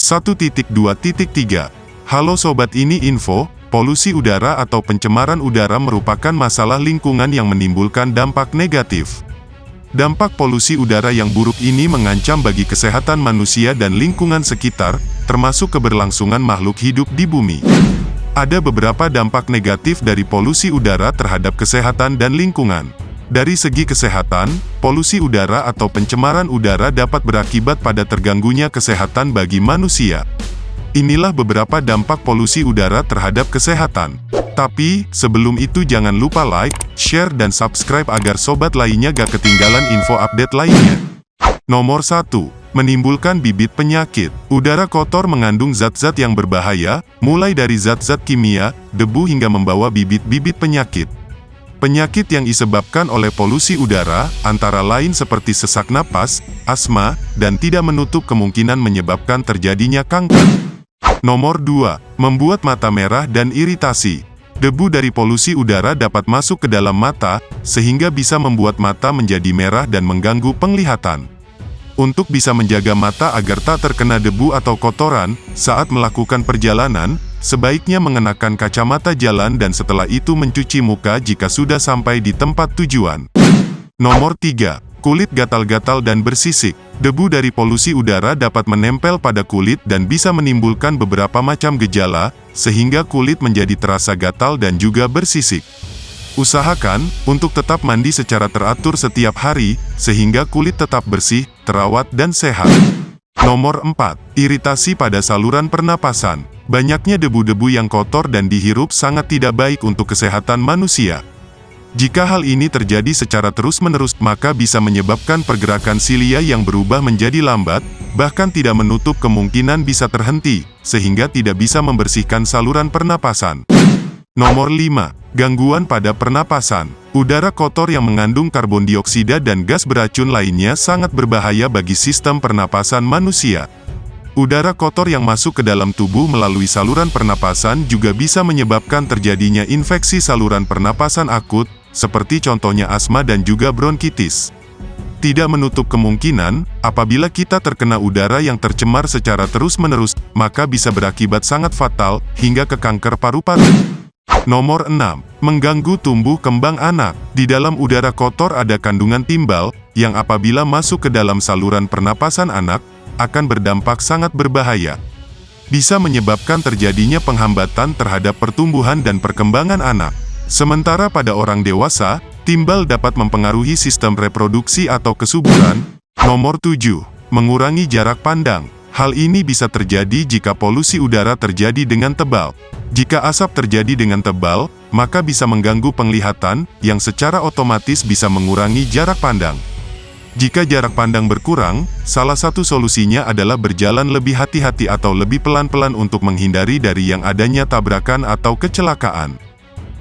1.2.3. Halo sobat, ini info, polusi udara atau pencemaran udara merupakan masalah lingkungan yang menimbulkan dampak negatif. Dampak polusi udara yang buruk ini mengancam bagi kesehatan manusia dan lingkungan sekitar, termasuk keberlangsungan makhluk hidup di bumi. Ada beberapa dampak negatif dari polusi udara terhadap kesehatan dan lingkungan. Dari segi kesehatan, polusi udara atau pencemaran udara dapat berakibat pada terganggunya kesehatan bagi manusia. Inilah beberapa dampak polusi udara terhadap kesehatan. Tapi, sebelum itu jangan lupa like, share dan subscribe agar sobat lainnya gak ketinggalan info update lainnya. Nomor 1. Menimbulkan bibit penyakit. Udara kotor mengandung zat-zat yang berbahaya, mulai dari zat-zat kimia, debu hingga membawa bibit-bibit penyakit. Penyakit yang disebabkan oleh polusi udara, antara lain seperti sesak napas, asma, dan tidak menutup kemungkinan menyebabkan terjadinya kanker. Nomor 2. Membuat mata merah dan iritasi. Debu dari polusi udara dapat masuk ke dalam mata, sehingga bisa membuat mata menjadi merah dan mengganggu penglihatan. Untuk bisa menjaga mata agar tak terkena debu atau kotoran, saat melakukan perjalanan, sebaiknya mengenakan kacamata jalan dan setelah itu mencuci muka jika sudah sampai di tempat tujuan. Nomor 3. Kulit gatal-gatal dan bersisik. Debu dari polusi udara dapat menempel pada kulit dan bisa menimbulkan beberapa macam gejala, sehingga kulit menjadi terasa gatal dan juga bersisik. Usahakan untuk tetap mandi secara teratur setiap hari, sehingga kulit tetap bersih, terawat dan sehat. Nomor 4. Iritasi pada saluran pernapasan. Banyaknya debu-debu yang kotor dan dihirup sangat tidak baik untuk kesehatan manusia. Jika hal ini terjadi secara terus-menerus, maka bisa menyebabkan pergerakan silia yang berubah menjadi lambat, bahkan tidak menutup kemungkinan bisa terhenti, sehingga tidak bisa membersihkan saluran pernapasan. Nomor 5. Gangguan pada pernapasan. Udara kotor yang mengandung karbon dioksida dan gas beracun lainnya sangat berbahaya bagi sistem pernapasan manusia. Udara kotor yang masuk ke dalam tubuh melalui saluran pernapasan juga bisa menyebabkan terjadinya infeksi saluran pernapasan akut, seperti contohnya asma dan juga bronkitis. Tidak menutup kemungkinan, apabila kita terkena udara yang tercemar secara terus-menerus, maka bisa berakibat sangat fatal, hingga ke kanker paru-paru. Nomor 6. Mengganggu tumbuh kembang anak. Di dalam udara kotor ada kandungan timbal, yang apabila masuk ke dalam saluran pernapasan anak, akan berdampak sangat berbahaya. Bisa menyebabkan terjadinya penghambatan terhadap pertumbuhan dan perkembangan anak. Sementara pada orang dewasa, timbal dapat mempengaruhi sistem reproduksi atau kesuburan. Nomor 7. Mengurangi jarak pandang. Hal ini bisa terjadi jika polusi udara terjadi dengan tebal. Jika asap terjadi dengan tebal, maka bisa mengganggu penglihatan, yang secara otomatis bisa mengurangi jarak pandang. Jika jarak pandang berkurang, salah satu solusinya adalah berjalan lebih hati-hati atau lebih pelan-pelan untuk menghindari dari yang adanya tabrakan atau kecelakaan.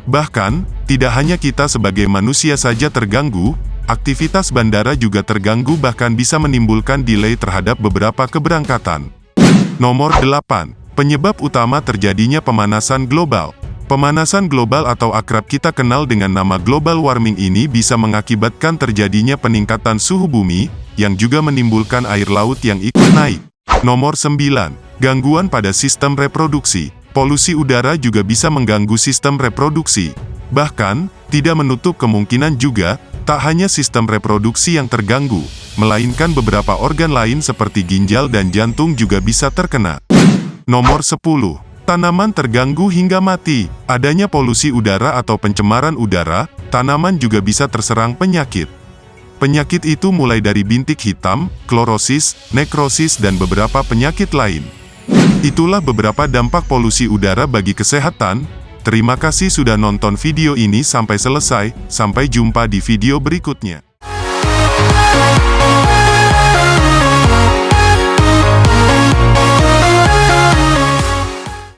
Bahkan, tidak hanya kita sebagai manusia saja terganggu, aktivitas bandara juga terganggu bahkan bisa menimbulkan delay terhadap beberapa keberangkatan. Nomor 8. Penyebab utama terjadinya pemanasan global. Pemanasan global atau akrab kita kenal dengan nama global warming ini bisa mengakibatkan terjadinya peningkatan suhu bumi, yang juga menimbulkan air laut yang ikut naik. Nomor 9. Gangguan pada sistem reproduksi. Polusi udara juga bisa mengganggu sistem reproduksi. Bahkan, tidak menutup kemungkinan juga, tak hanya sistem reproduksi yang terganggu, melainkan beberapa organ lain seperti ginjal dan jantung juga bisa terkena. Nomor 10. Tanaman terganggu hingga mati. Adanya polusi udara atau pencemaran udara, tanaman juga bisa terserang penyakit. Penyakit itu mulai dari bintik hitam, klorosis, nekrosis dan beberapa penyakit lain. Itulah beberapa dampak polusi udara bagi kesehatan. Terima kasih sudah nonton video ini sampai selesai. Sampai jumpa di video berikutnya.